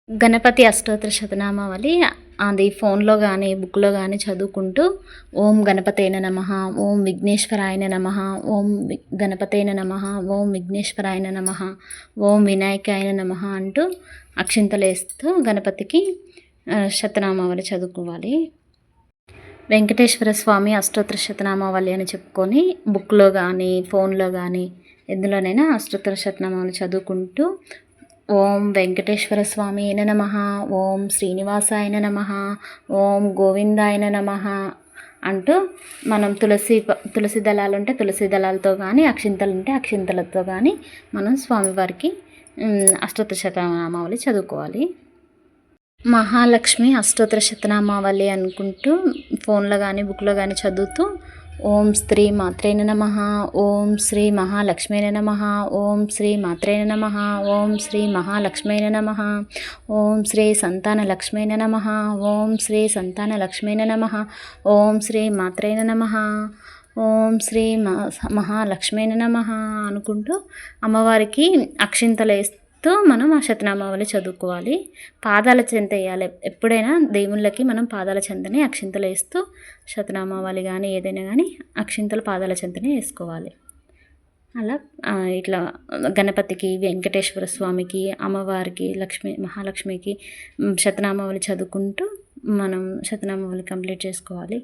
గణపతి అష్టోత్తర శతనామావళి అది ఫోన్లో కానీ బుక్లో కానీ చదువుకుంటూ ఓం గణపతేన నమః, ఓం విఘ్నేశ్వరాయన నమః, ఓం గణపతేన నమః, ఓం విఘ్నేశ్వరాయన నమః, ఓం వినాయకాయన నమః అంటూ అక్షింతలేస్తూ గణపతికి శతనామావళి చదువుకోవాలి. వెంకటేశ్వర స్వామి అష్టోత్తర శతనామావళి అని చెప్పుకొని బుక్లో కానీ ఫోన్లో కానీ ఎందులోనైనా అష్టోత్తర శతనామావళి చదువుకుంటూ ఓం వెంకటేశ్వర స్వామి అయిన నమః, ఓం శ్రీనివాసాయన నమః, ఓం గోవిందాయన నమః అంటూ మనం తులసి దళాలు ఉంటే తులసి దళాలతో కానీ అక్షింతలు ఉంటే అక్షింతలతో కానీ మనం స్వామివారికి అష్టోత్తర శతనామావళి చదువుకోవాలి. మహాలక్ష్మి అష్టోత్తర శతనామావళి అనుకుంటూ ఫోన్లో కానీ బుక్లో కానీ చదువుతూ ఓం శ్రీ మాత్రేన నమః, ఓం శ్రీ మహాలక్ష్మీన నమః, ఓం శ్రీ మాత్రేన నమః, ఓం శ్రీ మహాలక్ష్మీన నమః, ఓం శ్రీ సంతానలక్ష్మీన నమః, ఓం శ్రీ సంతానలక్ష్మీన నమః, ఓం శ్రీ మాత్రేన నమః, ఓం శ్రీ మహాలక్ష్మీన నమః అనుకుంటూ అమ్మవారికి అక్షింతలేస్తూ మనం ఆ శతనామావళి చదువుకోవాలి. పాదాల చెంత వేయాలి. ఎప్పుడైనా దేవుళ్ళకి మనం పాదాల చెంతనే అక్షింతలు వేస్తూ శతనామావళి కానీ ఏదైనా కానీ అక్షింతలు పాదాల చెంతనే వేసుకోవాలి. అలా ఇట్లా గణపతికి, వెంకటేశ్వర స్వామికి, అమ్మవారికి, మహాలక్ష్మికి శతనామావళి చదువుకుంటూ మనం శతనామావళి కంప్లీట్ చేసుకోవాలి.